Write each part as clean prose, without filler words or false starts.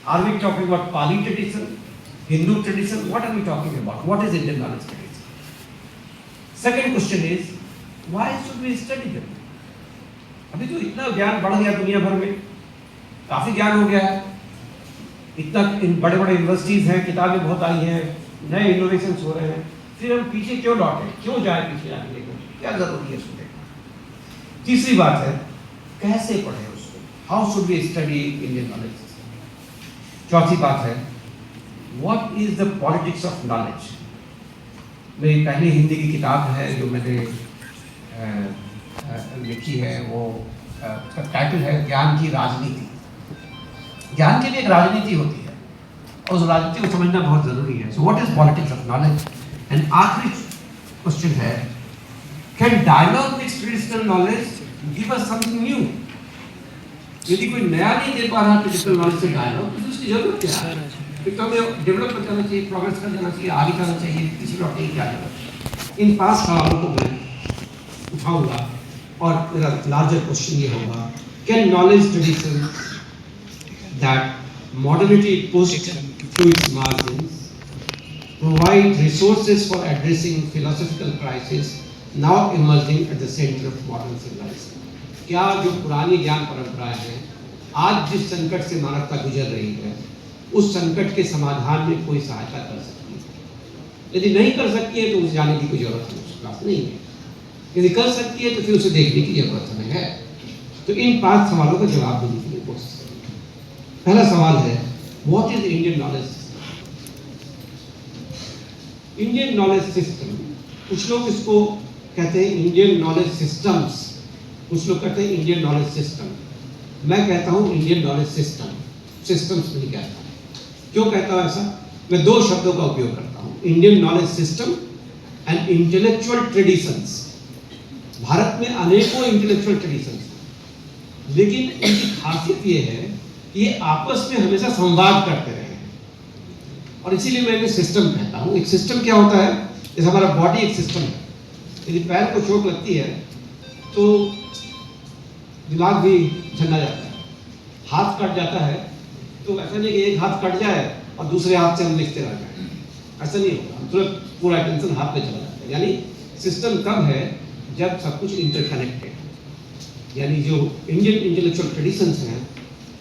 Are we talking about Pali tradition, Hindu tradition? What are we talking about? What is Indian knowledge tradition? Second question is, why should we study them? अभी तो इतना ज्ञान बढ़ गया दुनिया भर में, काफी ज्ञान हो गया है, इतना बड़े बड़े यूनिवर्सिटीज हैं, किताबें बहुत आई हैं, नए इनोवेशंस हो रहे हैं, फिर हम पीछे क्यों लौटे, क्यों जाए पीछे जाने को, क्या जरूरी है उसको देखना। तीसरी बात है, कैसे पढ़े उसको, how should we study Indian knowledge. चौथी बात है, what is the politics of knowledge. मेरी पहली हिंदी की किताब है जो मैंने लिखी है, वो उसका टाइटल है ज्ञान की राजनीति। ज्ञान के लिए एक राजनीति होती है और उस राजनीति को समझना बहुत जरूरी है। So what is politics of knowledge. And आखिरी क्वेश्चन है, can dialogue with traditional knowledge give us something new. यदि कोई नया नहीं दे पा रहा ट्रेडिशनल नॉलेज से डायलॉग, तो उसकी जरूरत क्या है? फिर तो हमें डेवलप करना चाहिए, प्रोग्रेस कर जाना चाहिए, आगे करना चाहिए, किसी डॉक्टर की क्या जरूरत। इन 5 सवालों को मैं उठाऊंगा और मेरा लार्जर क्वेश्चन ये होगा, can knowledge tradition that modernity pushed through its margins provide resources for addressing philosophical crisis now emerging at the centre of modern civilisation. क्या जो पुरानी ज्ञान परंपराएं हैं, आज जिस संकट से मानवता गुजर रही है, उस संकट के समाधान में कोई सहायता कर सकती है? यदि नहीं कर सकती है तो उसे जाने की कोई जरूरत नहीं है। यदि कर सकती है तो फिर उसे देखने की जरूरत हमें है। तो इन 5 सवालों का जवाब देने के लिए कोशिश करेंगे। पहला सवाल है, what is Indian knowledge system. Indian knowledge system, कुछ लोग इसको कहते हैं इंडियन नॉलेज सिस्टम्स, कुछ लोग कहते हैं इंडियन नॉलेज सिस्टम। मैं कहता हूं इंडियन नॉलेज सिस्टम, सिस्टम्स नहीं कहता। क्यों कहता हूं ऐसा? मैं 2 शब्दों का उपयोग करता हूं, Indian knowledge system and intellectual traditions. Bharat में अनेकों इंटेलेक्चुअल ट्रेडिशंस हैं, लेकिन इनकी खासियत ये है कि ये आपस में हमेशा संवाद करते रहे हैं, और इसीलिए मैं इन्हें सिस्टम कहता हूं। एक सिस्टम क्या होता है? जैसे हमारा बॉडी एक सिस्टम है। यदि पैर को चोट लगती है तो दिमाग भी झंडा जाता है, हाथ कट जाता है तो ऐसा नहीं कि एक हाथ कट जाए और दूसरे हाथ से हम लिखते रह जाए, ऐसा नहीं होगा। हम तुरंत पूरा अटेंशन हाथ पे चला जाता है। यानी सिस्टम कब है? जब सब कुछ इंटरकनेक्टेड। यानी जो इंडियन इंटेलेक्चुअल ट्रेडिशंस हैं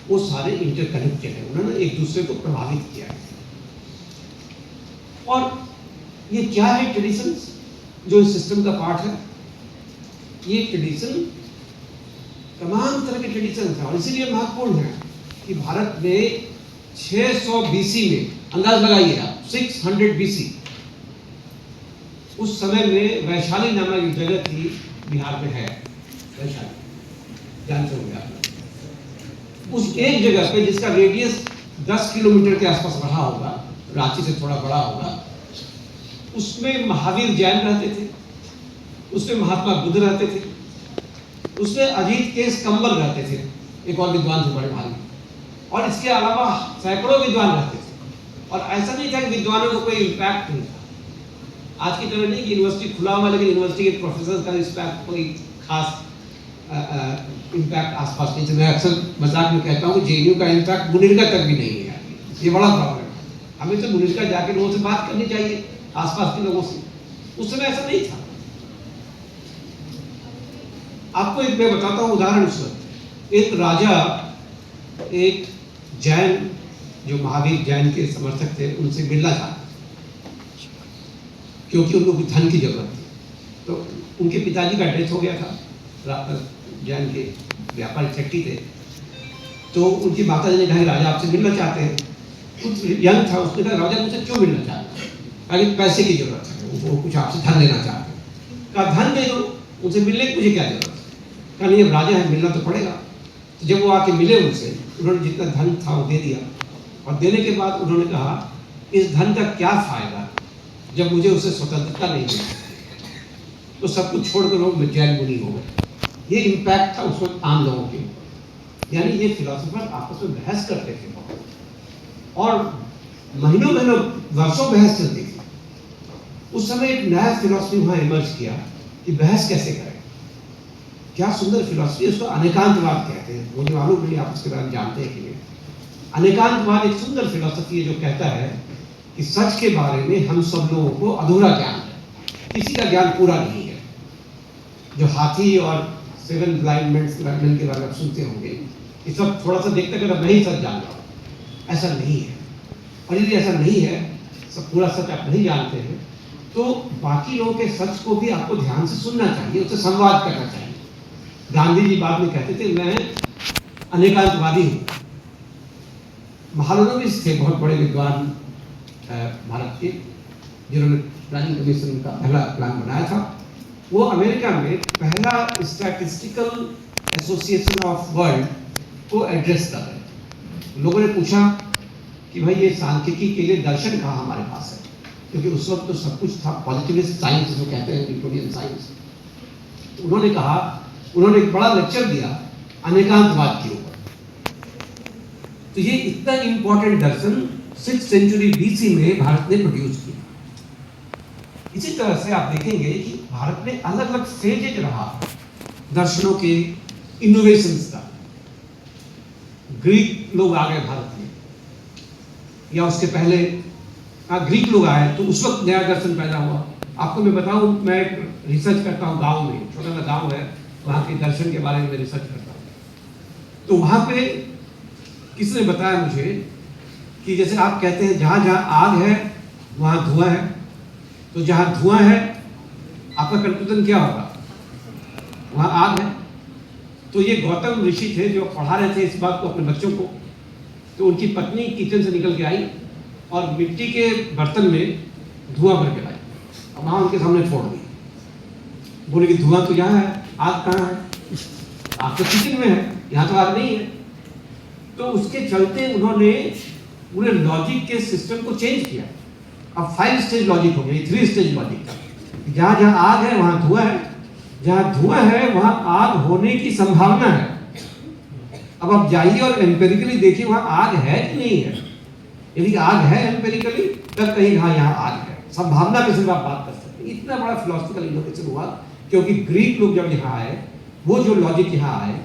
वो सारे इंटरकनेक्टेड हैं, उन्होंने एक दूसरे को प्रभावित किया है। और ये क्या है ट्रेडिशंस जो इस सिस्टम का पार्ट है? ये ट्रेडिशन तमाम तरह के ट्रेडिशंस हैं, और इसीलिए महत्वपूर्ण है कि भारत में 600 BC में, अंदाज लगाइए आप, 600 BC, उस समय में वैशाली नामक एक जगह थी, बिहार में है वैशाली, जानते होंगे आप। उस एक जगह पे जिसका रेडियस 10 किलोमीटर के आसपास रहा होगा, रांची से थोड़ा बड़ा होगा, उसमें महावीर जैन रहते थे, उसमें महात्मा बुद्ध रहते थे, उसमें अजीत केस कंबल रहते थे, एक और विद्वान थे बड़े भारी, और इसके अलावा सैकड़ों विद्वान रहते थे। और ऐसा नहीं था कि विद्वानों को कोई इम्पैक्ट नहीं था। आज की तरह नहीं कि यूनिवर्सिटी खुला हुआ, लेकिन यूनिवर्सिटी के प्रोफेसर का इम्पैक्ट, कोई खास इम्पैक्ट आसपास नहीं। मैं अक्सर मजाक में कहता हूँ कि JNU का इम्पैक्ट मुनिरका तक भी नहीं है। ये बड़ा प्रॉब्लम है। हमें तो मुनिरका जाके लोगों से बात करनी चाहिए, आसपास के लोगों से। उस समय ऐसा नहीं था। आपको एक मैं बताता हूँ उदाहरण। उस वक्त एक राजा, एक जैन जो महावीर जैन के समर्थक थे, उनसे मिलना चाहते, क्योंकि उनको धन की जरूरत थी। तो उनके पिताजी का डेथ हो गया था, जैन के व्यापारी सेक्रेटरी थे। तो उनकी माता जी ने कहा राजा आपसे मिलना चाहते हैं। कुछ यंग था, उसने कहा राजा मुझसे क्यों मिलना चाहते हैं? कहा पैसे की जरूरत है, वो कुछ आपसे धन लेना चाहते हैं। कहा धन दे दो, उनसे मिलने की मुझे क्या जरूरत है? कहा नहीं, अब राजा है, मिलना तो पड़ेगा। तो जब वो आके मिले उनसे, उन्होंने जितना धन था वो दे दिया, और देने के बाद उन्होंने कहा इस धन का क्या फायदा जब मुझे उससे स्वतंत्रता नहीं मिली, तो सब कुछ छोड़कर लोग जैन मुनि हो गए। ये इम्पैक्ट था उस वक्त आम लोगों के। यानी ये फिलोसोफर आपस में बहस करते थे और महीनों महीनों वर्षों बहस चलती थी। उस समय एक नया फिलोसफी वहां इमर्ज किया कि बहस कैसे करें। क्या सुंदर फिलोसफी, उसको अनेकांतवाद कहते हैं। मुझे मालूम नहीं आप उसके बारे में जानते हैं कि नहीं। अनेकांतवाद एक सुंदर फिलॉसफी है जो कहता है कि सच के बारे में हम सब लोगों को अधूरा ज्ञान है, किसी का ज्ञान पूरा नहीं है। जो हाथी और 7 ब्लाइंड मैन के बारे में आप सुनते होंगे, ये सब थोड़ा सा देखते कर मैं ही सच जान रहा हूँ, ऐसा नहीं है। और यदि ऐसा नहीं है, सब पूरा सच आप नहीं जानते हैं, तो बाकी लोगों के सच को भी आपको ध्यान से सुनना चाहिए, उससे संवाद करना चाहिए। गांधी जी बाद में कहते थे मैं अनेकांतवादी हूँ। महालनोबिस थे बहुत बड़े विद्वान भारत के, जिन्होंने प्लानिंग कमीशन का पहला प्लान बनाया था। वो अमेरिका में पहला स्टैटिस्टिकल एसोसिएशन ऑफ वर्ल्ड को एड्रेस कर रहे थे। लोगों ने पूछा कि भाई ये सांख्यिकी के लिए दर्शन कहाँ हमारे पास है, क्योंकि उस वक्त तो सब कुछ था पॉजिटिविस्ट साइंस जो कहते हैं, न्यूटोनियन साइंस। तो उन्होंने एक बड़ा लेक्चर दिया अनेकांतवाद के ऊपर। तो ये इतना इंपॉर्टेंट दर्शन 6th सेंचुरी BC में भारत ने प्रोड्यूस किया। इसी तरह से आप देखेंगे कि भारत में अलग अलग फेजेज रहा दर्शनों के इनोवेशंस का। ग्रीक लोग आ गए भारत में, या उसके पहले ग्रीक लोग आए तो उस वक्त नया दर्शन पैदा हुआ। आपको मैं बताऊं, मैं रिसर्च करता हूं गांव में, छोटा सा गांव है, वहां के दर्शन के बारे में रिसर्च करता हूं। तो वहां पे किसने बताया मुझे कि जैसे आप कहते हैं जहां जहां आग है वहां धुआं है, तो जहां धुआं है आपका कंक्लूजन क्या होगा? वहां आग है। तो ये गौतम ऋषि थे जो पढ़ा रहे थे इस बात को अपने बच्चों को। तो उनकी पत्नी किचन से निकल के आई और मिट्टी के बर्तन में धुआं भर के लाई और वहां उनके सामने छोड़ दी। बोले कि धुआं तो यहाँ है, आग कहाँ है? आग तो किचन में है, यहाँ तो आग नहीं है। तो उसके चलते उन्होंने पूरे लॉजिक के सिस्टम को चेंज किया। अब 5 स्टेज लॉजिक हो गया, 3 स्टेज लॉजिक का। जहाँ जहाँ आग है वहाँ धुआं है, जहाँ धुआं है वहाँ आग होने की संभावना है। अब आप जाइए और एम्पेरिकली देखिए वहाँ आग है कि नहीं है। यदि आग है एम्पेरिकली, तब कहीं हाँ यहाँ आग है, संभावना के सिर्फ आप बात कर सकते हैं। इतना बड़ा फिलोसफिकल इनोवेशन हुआ क्योंकि ग्रीक लोग जब यहाँ आए, वो जो लॉजिक यहाँ आए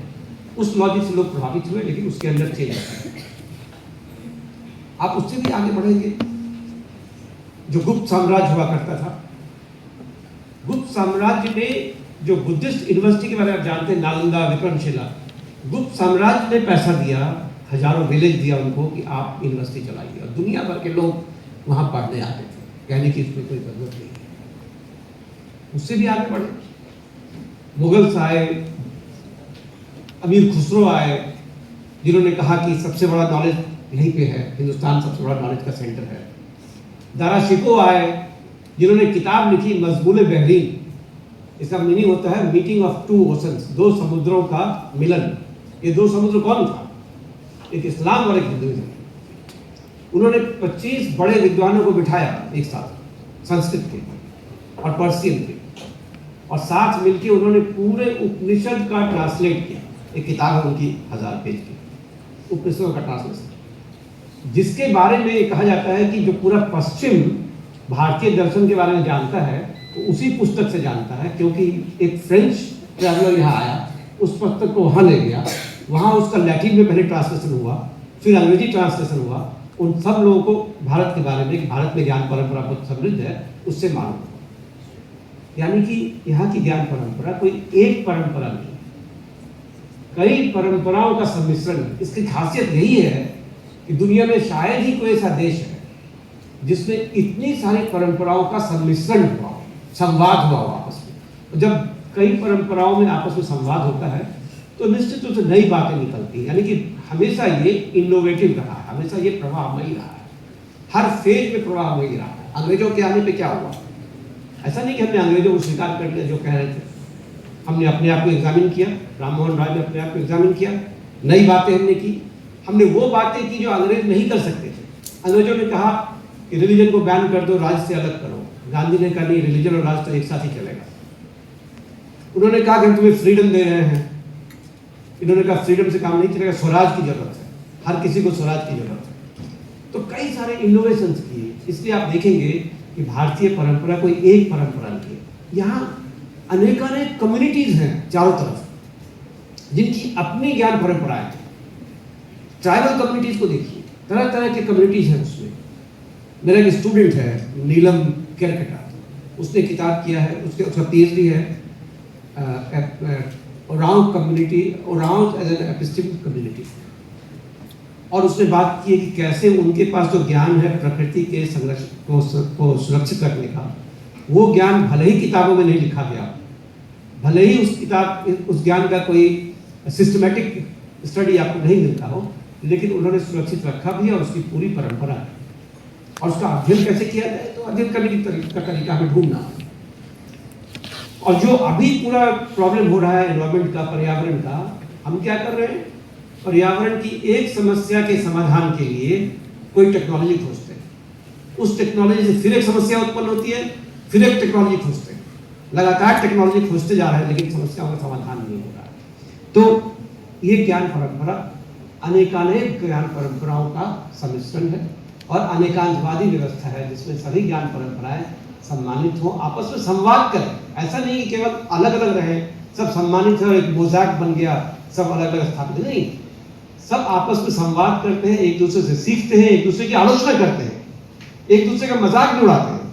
उस लॉजिक से लोग प्रभावित हुए, लेकिन उसके अंदर चेंज है। आप उससे भी आगे बढ़ेंगे। जो गुप्त साम्राज्य हुआ करता था, गुप्त साम्राज्य में जो बुद्धिस्ट यूनिवर्सिटी के बारे में आप जानते हैं, नालंदा, विक्रमशिला, गुप्त साम्राज्य ने पैसा दिया, हजारों विलेज दिया उनको कि आप यूनिवर्सिटी चलाइए, और दुनिया भर के लोग वहां पढ़ने आते थे, यानी कि इसमें कोई जरूरत नहीं है। उससे भी आगे बढ़े। मुगल्स आए, अमीर खुसरो आए, जिन्होंने कहा कि सबसे बड़ा नॉलेज यहीं पे है, हिंदुस्तान सबसे बड़ा नॉलेज का सेंटर है। दारा शिको आए, जिन्होंने किताब लिखी मजबूल बहरीन। इसका मीनिंग होता है मीटिंग ऑफ 2 ओशंस, 2 समुद्रों का मिलन। ये 2 समुद्र कौन था? एक इस्लाम और एक हिंदुइज्म। उन्होंने 25 बड़े विद्वानों को बिठाया एक साथ, संस्कृत के और पर्शियन के, और साथ मिलकर उन्होंने पूरे उपनिषद का ट्रांसलेट किया। एक किताब है उनकी 1000 पेज की, उपनिषदों का ट्रांसलेशन, जिसके बारे में कहा जाता है कि जो पूरा पश्चिम भारतीय दर्शन के बारे में जानता है तो उसी पुस्तक से जानता है, क्योंकि एक फ्रेंच ट्रैवलर यहाँ आया, उस पुस्तक को वहाँ ले गया, वहाँ उसका लैटिन में पहले ट्रांसलेशन हुआ, फिर अंग्रेजी ट्रांसलेशन हुआ। उन सब लोगों को भारत के बारे में, कि भारत में ज्ञान परंपरा बहुत समृद्ध है, उससे मालूम हुआ। यानी कि यहाँ की ज्ञान परंपरा कोई एक परंपरा नहीं, कई परंपराओं का सम्मिश्रण है। इसकी खासियत यही है कि दुनिया में शायद ही कोई ऐसा देश है जिसमें इतनी सारी परंपराओं का सम्मिश्रण हुआ, संवाद हुआ आपस में। जब कई परंपराओं में आपस में संवाद होता है तो निश्चित रूप से नई बातें निकलती हैं। यानी कि हमेशा ये इनोवेटिव रहा है, हमेशा ये प्रभावमयी रहा है, हर फेज में प्रभावमयी रहा है। अंग्रेजों के आने पे क्या हुआ? ऐसा नहीं कि हमने अंग्रेजों को स्वीकार कर लिया जो कह रहे थे। हमने अपने आप को एग्जामिन किया, राम मोहन राय ने अपने आप को एग्जामिन किया, नई बातें हमने की। हमने वो बातें की जो अंग्रेज नहीं कर सकते थे। अंग्रेजों ने कहा कि रिलीजन को बैन कर दो, राज से अलग करो। गांधी ने कहा नहीं, रिलीजन और राज तो एक साथ ही चलेगा। उन्होंने कहा कि हम तुम्हें फ्रीडम दे रहे हैं। इन्होंने कहा फ्रीडम से काम नहीं चलेगा, स्वराज की जरूरत है, हर किसी को स्वराज की जरूरत है। तो कई सारे इनोवेशंस किए। इसलिए आप देखेंगे कि भारतीय परंपरा कोई एक परंपरा नहीं है। यहाँ अनेकानेक कम्युनिटीज हैं चारों तरफ, जिनकी अपनी ज्ञान परंपराएं हैं। ट्राइबल कम्युनिटीज को देखिए, तरह तरह के कम्युनिटीज़ हैं उसमें। मेरा एक स्टूडेंट है नीलम केरकेटा, उसने किताब किया है, उसका PhD है around community, around as an epistemic community. और उसने बात की है कि कैसे उनके पास जो ज्ञान है प्रकृति के संरक्षण को सुरक्षित रखने का, वो ज्ञान भले ही किताबों में नहीं लिखा गया, भले ही उस ज्ञान का कोई सिस्टमेटिक स्टडी आपको नहीं मिलता हो, लेकिन उन्होंने सुरक्षित रखा भी है और उसकी पूरी परंपरा है। और उसका अध्ययन कैसे किया जाए, तो अध्ययन करने का तरीका हमें ढूंढना है। और जो अभी पूरा प्रॉब्लम हो रहा है एनवायरमेंट का, पर्यावरण का, हम क्या कर रहे हैं, पर्यावरण की एक समस्या के समाधान के लिए कोई टेक्नोलॉजी खोजते हैं, उस टेक्नोलॉजी से फिर एक समस्या उत्पन्न होती है, फिर एक टेक्नोलॉजी खोजते हैं, लगातार टेक्नोलॉजी खोजते जा रहे हैं, लेकिन समस्याओं का समाधान नहीं हो रहा है। तो ये ज्ञान परंपरा अनेकानेक ज्ञान परंपराओं का सम्मिश्रण है और अनेकांतवादी व्यवस्था है, जिसमें सभी ज्ञान परंपराएं सम्मानित हो, आपस में संवाद करें। ऐसा नहीं कि केवल अलग अलग रहे, सब सम्मानित है और एक मोज़ैक बन गया, सब अलग अलग स्थापित नहीं, सब आपस में संवाद करते हैं, एक दूसरे से सीखते हैं, एक दूसरे की आलोचना करते हैं, एक दूसरे का मजाक भी उड़ाते हैं।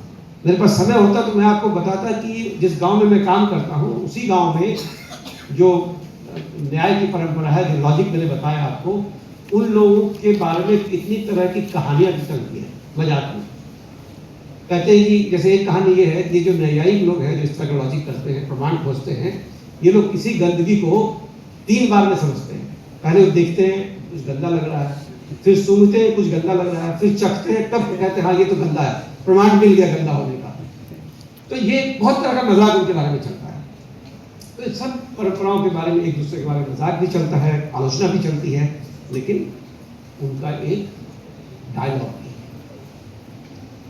मेरे पास समय होता तो मैं आपको बताता कि जिस गांव में मैं काम करता हूं, उसी गांव में जो न्याय की परंपरा है, जो लॉजिक मैंने बताया आपको, उन लोगों के बारे में कितनी तरह की कहानियां भी चलती हैं मजाक में। कहते हैं कि जैसे एक कहानी ये है कि जो न्यायिक लोग हैं, जो इस तरह का लॉजिक करते हैं, प्रमाण खोजते हैं, ये लोग किसी गंदगी को 3 बार में समझते हैं। पहले वो देखते हैं कुछ गंदा लग रहा है, फिर सूंघते हैं कुछ गंदा लग रहा है, फिर चखते हैं, तब कहते हैं हाँ ये तो गंदा है, प्रमाण मिल गया गंदा होने का। तो ये बहुत तरह का मजाक उनके बारे में चलता है। तो सब परंपराओं के बारे में एक दूसरे के बारे में मजाक भी चलता है, आलोचना भी चलती है, लेकिन उनका एक डायलॉग भी है।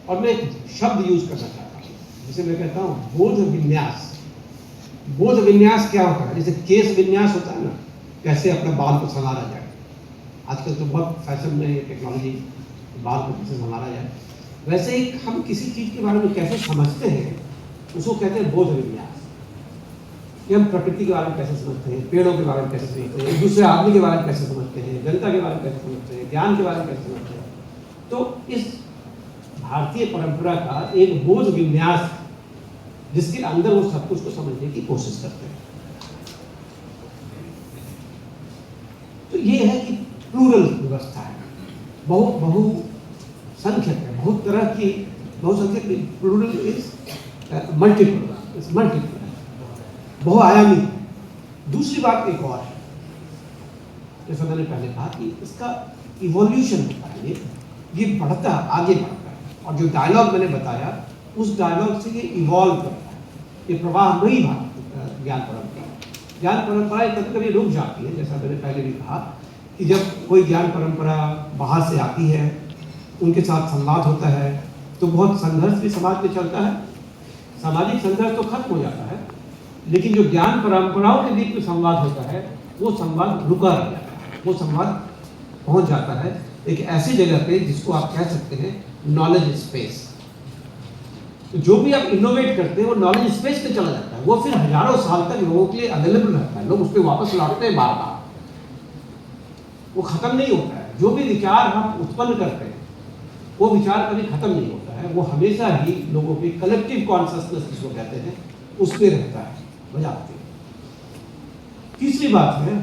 और मैं एक शब्द यूज करना चाहता हूँ, जिसे मैं कहता हूँ बोध विन्यास। बोध विन्यास क्या होता है? जैसे केस विन्यास होता है ना, कैसे अपना बाल को संवारा जाए, आजकल तो बहुत फैशन में टेक्नोलॉजी, बाल को कैसे संवारा जाए, वैसे ही हम किसी चीज़ के बारे में कैसे समझते हैं, उसको कहते हैं बोध विन्यास। कि हम प्रकृति के बारे में कैसे समझते हैं, पेड़ों के बारे में कैसे समझते हैं, एक दूसरे आदमी के बारे में कैसे समझते हैं, जनता के बारे में कैसे समझते हैं, ज्ञान के बारे में कैसे समझते हैं। तो इस भारतीय परंपरा का एक बोध विन्यास, जिसके अंदर वो सब कुछ को समझने की कोशिश करते हैं। तो ये है कि प्लूरल व्यवस्था है, बहुसंख्यक है, बहुत तरह की बहुसंख्यक। प्लूरल इज मल्टीपल, बहुआयामी। दूसरी बात एक और है, जैसा मैंने पहले कहा कि इसका इवोल्यूशन होता है, ये बढ़ता है, आगे बढ़ता है। और जो डायलॉग मैंने बताया, उस डायलॉग से ये इवॉल्व करता है, ये प्रवाहमयी ज्ञान परंपराएं कभी कभी रुक जाती है। जैसा मैंने पहले भी कहा कि जब कोई ज्ञान परंपरा बाहर से आती है, उनके साथ संवाद होता है, तो बहुत संघर्ष भी समाज में चलता है। सामाजिक संघर्ष तो खत्म हो जाता है, लेकिन जो ज्ञान परंपराओं के बीच में संवाद होता है, वो संवाद रुका रह जाता है, वो संवाद पहुंच जाता है एक ऐसी जगह पे जिसको आप कह सकते हैं नॉलेज स्पेस। तो जो भी आप इनोवेट करते हैं वो नॉलेज स्पेस पे चला जाता है, वो फिर हजारों साल तक लोगों के लिए अवेलेबल रहता है, लोग उस पर वापस लौटते हैं बार बार, वो खत्म नहीं होता है। जो भी विचार हम उत्पन्न करते हैं, वो विचार कभी खत्म नहीं होता है, वो हमेशा ही लोगों की कलेक्टिव कॉन्शसनेस जिसको कहते हैं, उस पर रहता है, बजाते हैं। तीसरी बात है,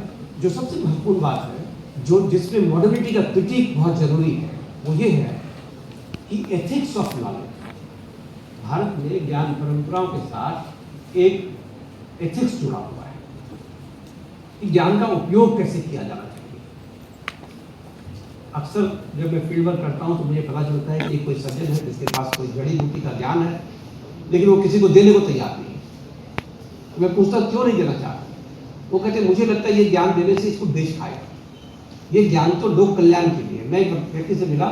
जो सबसे महत्वपूर्ण बात है, जो जिसमें मॉडर्निटी का क्रिटिक बहुत जरूरी है, वो ये है कि एथिक्स ऑफ नॉलेज। भारत में ज्ञान परंपराओं के साथ एक एथिक्स जुड़ा हुआ है कि ज्ञान का उपयोग कैसे किया जाना चाहिए। अक्सर जब मैं फील्ड वर्क करता हूं तो मुझे पता चलता है कि कोई सज्जन है जिसके पास कोई जड़ी बूटी का ज्ञान है, लेकिन वो किसी को देने को तैयार नहीं है। मैं पूछता क्यों नहीं देना चाहता, वो कहते मुझे लगता है ये ज्ञान देने से इसको देश खाएगा, ये ज्ञान तो लोक कल्याण के लिए। मैं एक व्यक्ति से मिला,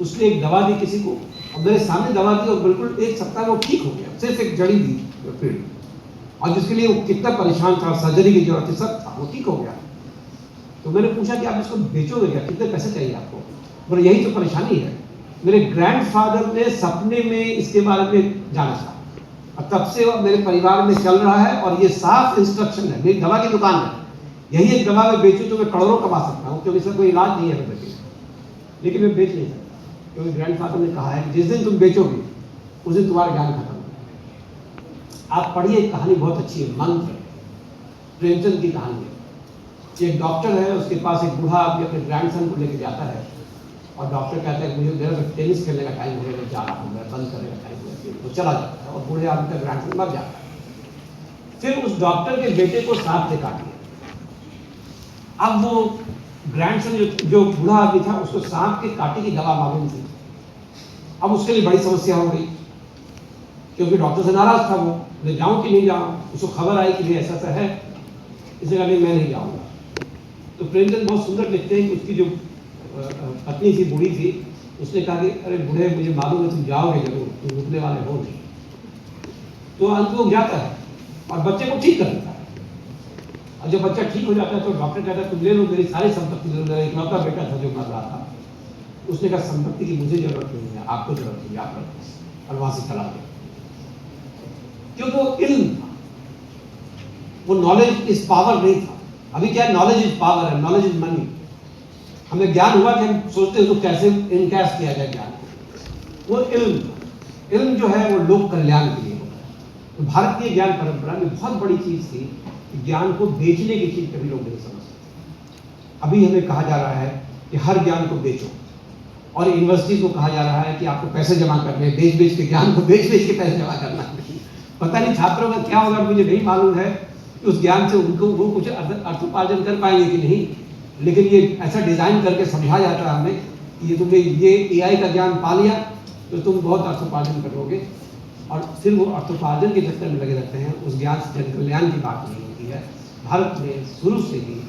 उसने एक दवा दी किसी को, और मेरे सामने दवा दी और बिल्कुल 1 सप्ताह वो ठीक हो गया, सिर्फ एक जड़ी दी फील्ड, और जिसके लिए वो कितना परेशान था, सर्जरी की जरूरत थी, सब था, वो ठीक हो गया। तो मैंने पूछा कि आप इसको बेचोगे क्या, कितने पैसे चाहिए आपको? बोले यही तो परेशानी है, मेरे ग्रैंडफादर ने सपने में इसके बारे में जाना था, और तब से मेरे परिवार में चल रहा है, और ये साफ इंस्ट्रक्शन है, मेरी दवा की दुकान है, यही एक दवा मैं बेचूं तो मैं करोड़ों कमा सकता हूँ, क्योंकि इसका कोई इलाज नहीं है। लेकिन मैं बेच नहीं सकता, क्योंकि ग्रैंडफादर ने कहा है कि जिस दिन तुम बेचोगे उस दिन तुम्हारा ज्ञान खत्म होगा। आप पढ़िए, एक कहानी बहुत अच्छी है, मंत्र, प्रेमचंद की कहानी है। एक डॉक्टर है, उसके पास एक बूढ़ा आदमी अपने ग्रैंडसन को लेकर जाता है और डॉक्टर कहता है मुझे मेरा टेनिस खेलने का टाइम हो गया, मैं जा रहा हूँ, मेरा बंद करने का टाइम हो गया। तो चला जाता है और बूढ़े आदमी का ग्रैंडसन मर जाता है। फिर उस डॉक्टर के बेटे को सांप ने काट लिया। अब वो ग्रैंडसन जो बूढ़ा आदमी था, उसको सांप के काटे की दवा मालूम थी। अब उसके लिए बड़ी समस्या हो गई, क्योंकि डॉक्टर से नाराज था वो, मैं जाऊं कि नहीं जाऊं। उसको खबर आई कि ऐसा ऐसा है, इसे कहा मैं नहीं जाऊंगा। तो प्रेमचंद बहुत सुंदर लिखते हैं कि उसकी जो पत्नी थी, बूढ़ी थी, उसने कहा कि अरे बूढ़े, मुझे मालूम है तुम जाओगे जरूर, तुम रुकने वाले हो नहीं। तो अंत में वो जाता है और बच्चे को ठीक कर देता है। और जब बच्चा ठीक हो जाता है तो डॉक्टर कहता है तुम ले लो, मेरी सारी संपत्ति ले लो, मेरा इकलौता बेटा था जो मर रहा था। उसने कहा संपत्ति की मुझे जरूरत नहीं है, आपको जरूरत है, आप रखो। और वहां से चला गया, क्योंकि वो इल्म था, वो नॉलेज इज पावर नहीं था। अभी क्या नॉलेज इज पावर है, नॉलेज इज मनी। हमें ज्ञान हुआ कि हम सोचते हैं तो कैसे इनकैश किया जाए ज्ञान को। वो इल्म जो है वो लोक कल्याण के लिए होता है। तो भारतीय ज्ञान परंपरा में बहुत बड़ी चीज थी कि ज्ञान को बेचने की चीज कभी लोग नहीं समझते। अभी हमें कहा जा रहा है कि हर ज्ञान को बेचो, और यूनिवर्सिटी को कहा जा रहा है कि आपको पैसे जमा करने, बेच बेच के ज्ञान को बेच बेच के पैसे जमा करना। पता नहीं छात्रों का क्या होगा, मुझे नहीं मालूम है कि उस ज्ञान से उनको वो कुछ अर्थोपार्जन कर पाएंगे कि नहीं। लेकिन ये ऐसा डिजाइन करके समझा जाता है हमें कि ये तुमने ये AI का ज्ञान पा लिया तो तुम बहुत अर्थोपार्जन करोगे, और फिर वो अर्थोपार्जन के चक्कर में लगे रहते हैं। उस ज्ञान से जन कल्याण की बात नहीं होती है। भारत में शुरू से ही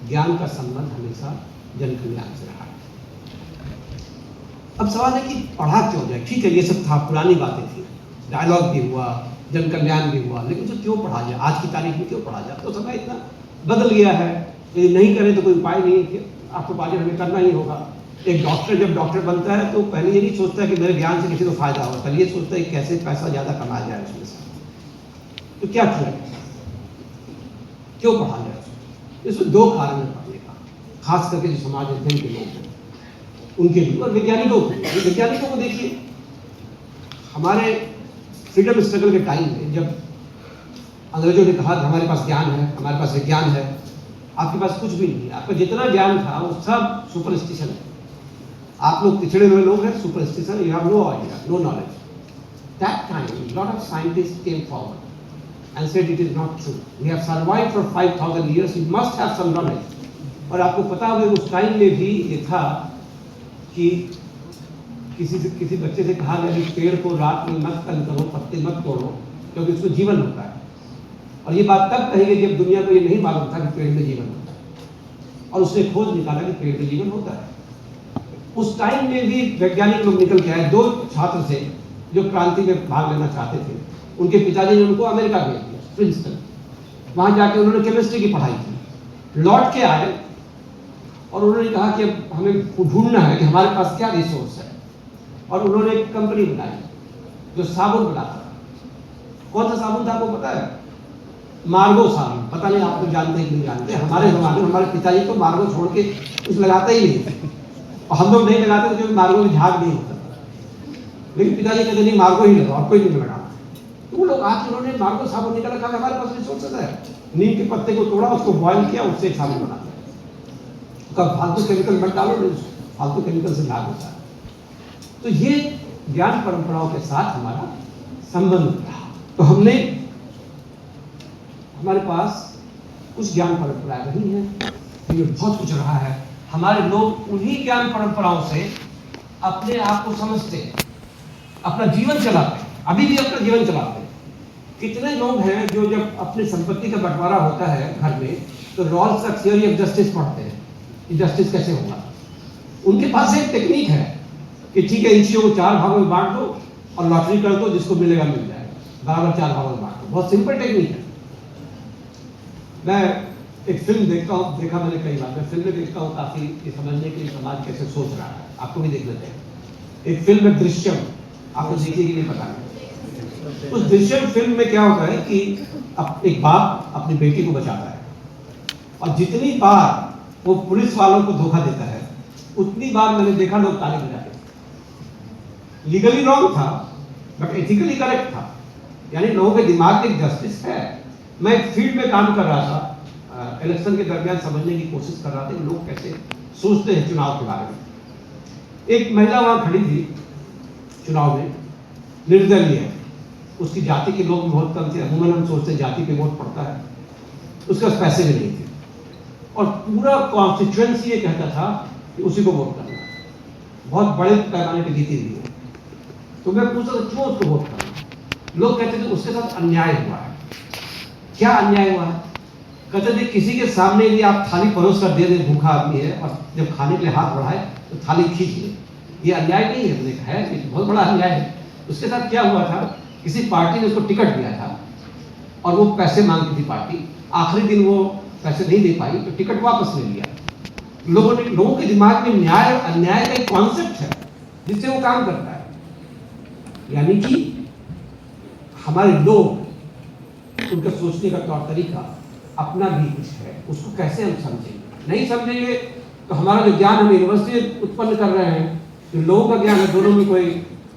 ज्ञान का संबंध हमेशा जन कल्याण से रहा है। अब सवाल है कि पढ़ा क्यों जाए। ठीक है, ये सब था, पुरानी बातें थी, डायलॉग भी हुआ, जन कल्याण भी हुआ, लेकिन जो क्यों पढ़ा जाए, आज की तारीख में क्यों पढ़ा जाए। तो समय इतना बदल गया है, यदि नहीं करें तो कोई उपाय नहीं है कि अर्थोपार्जन हमें करना ही होगा। एक डॉक्टर जब डॉक्टर बनता है तो पहले ये नहीं सोचता कि मेरे ज्ञान से किसी को फायदा हो, पहले ये सोचता है कि कैसे पैसा ज्यादा कमाया जाए उसमें से। तो क्या किया, क्यों पढ़ा जाए। इसमें दो कारण है पढ़ने का, खास करके जो समाज अध्ययन के लोग हैं उनके लिए, और वैज्ञानिकों को। वैज्ञानिकों को देखिए, हमारे फ्रीडम स्ट्रगल के टाइम में जब अंग्रेजों ने कहा कि हमारे पास ज्ञान है, हमारे पास विज्ञान है, आपके पास कुछ भी नहीं है, आपका जितना ज्ञान था वो सब सुपरस्टिशन है। आप लोग पिछड़े हुए लोग हैं, superstition, you have no idea, no knowledge. That time lot of scientist came forward and said it is not true, we have survived for 5000 years, you must have some knowledge. और आपको पता होगा उस टाइम में भी ये था कि किसी बच्चे से कहा गया कि पेड़ को रात में मत तंग करो, पत्ते मत तोड़ो, क्योंकि उसमें जीवन होता है। और ये बात तब कही गई जब दुनिया को ये नहीं मालूम था कि पेड़ में जीवन होता है, और उसने खोज निकाला कि पेड़ में जीवन होता है। उस टाइम में भी वैज्ञानिक लोग निकल के आए। दो छात्र थे जो क्रांति में भाग लेना चाहते थे, उनके पिताजी ने उनको अमेरिका भेज दिया, प्रिंसटन। वहां जाके उन्होंने केमिस्ट्री की पढ़ाई की, लौट के आए और उन्होंने कहा कि अब हमें ढूंढना है कि हमारे पास क्या रिसोर्स है। और उन्होंने एक कंपनी बनाई जो साबुन बनाता था। कौन सा साबुन था आपको पता है? मार्गो साबुन। पता नहीं आप लोग जानते हैं कि नहीं जानते। हमारे जमाने में हमारे पिताजी तो मार्गो छोड़ के कुछ लगाते ही नहीं थे, और हम लोग नहीं लगाते थे क्योंकि मार्गो में झाग नहीं होता। लेकिन पिताजी कहते नहीं, मार्गो ही लगा और कोई नहीं लगाना। तो वो लोग आज उन्होंने मार्गो साबुन निकाला, कहा हमारे पास रिसोर्सेज है। नीम के पत्ते को तोड़ा, उसको बॉयल किया, उससे एक साबुन बना दिया। फालतू केमिकल मत डालो, फालतू केमिकल से लाभ होता है। तो ये ज्ञान परंपराओं के साथ हमारा संबंध रहा। तो हमने, हमारे पास कुछ ज्ञान परंपराएं रही हैं, ये बहुत कुछ रहा है। हमारे लोग उन्हीं ज्ञान परंपराओं से अपने आप को समझते हैं, अपना जीवन चलाते हैं, अभी भी अपना जीवन चलाते हैं। कितने लोग हैं जो जब अपनी संपत्ति का बंटवारा होता है घर में, तो रॉल्स का थ्योरी ऑफ जस्टिस पढ़ते हैं कि जस्टिस कैसे होगा। उनके पास एक टेक्निक है कि ठीक है, इन चीजों को 4 भागों में बांट दो और लॉटरी कर दो, जिसको मिलेगा मिल जाएगा, बराबर 4 भागों में बांट दो। बहुत सिंपल टेक्निक है। मैं एक फिल्म देखा मैंने कई बार। मैं फिल्में देखता हूँ काफी, ये समझने के लिए समाज कैसे सोच रहा है। आपको भी देखना चाहिए। एक फिल्म है दृश्यम, आपको देखिए कि नहीं पता नहीं। उस दृश्यम फिल्म में क्या होता है कि एक बाप अपनी बेटी को बचाता है, और जितनी बार वो पुलिस वालों को धोखा देता है, उतनी बार मैंने देखा लोग ताली बजाते थे। लीगली रॉन्ग था बट एथिकली करेक्ट था, यानी लोगों के दिमाग में जस्टिस है। मैं फील्ड में काम कर रहा था, इलेक्शन के दरमियान समझने की कोशिश कर रहा था कि लोग कैसे सोचते हैं चुनाव के बारे में। एक महिला वहां खड़ी थी चुनाव में, निर्दलीय है, उसकी जाति के लोग बहुत कम थे, अमूमन हम सोचते हैं जाति पे वोट पड़ता है, उसके पास पैसे भी नहीं थे और पूरा कॉन्स्टिट्यूएंसी ये कहता था कि उसी को वोट करना, बहुत बड़े पैमाने पे जीती हुई है। तो मैं पूछता था क्यों उसको वोट करना, लोग कहते थे उसके साथ अन्याय हुआ है। क्या अन्याय हुआ है? कहते थे किसी के सामने यदि आप थाली परोस कर दे दें, भूखा आदमी है और जब खाने के लिए हाथ बढ़ाए तो थाली खींच ले, ये अन्याय नहीं है? हमने कहा है ये बहुत बड़ा अन्याय है। उसके साथ क्या हुआ था, किसी पार्टी ने उसको टिकट दिया था और वो पैसे मांगती थी पार्टी, आखिरी दिन वो पैसे नहीं दे पाई तो टिकट वापस ले लिया। लोगों के दिमाग में न्याय और अन्याय का एक कॉन्सेप्ट है जिससे वो काम करता है। यानी कि हमारे लोग, उनका सोचने का तौर तरीका अपना भी कुछ है, उसको कैसे हम समझेंगे? नहीं समझेंगे तो हमारा जो ज्ञान हम यूनिवर्सिटी उत्पन्न कर रहे हैं, जो लोगों का ज्ञान है, दोनों में कोई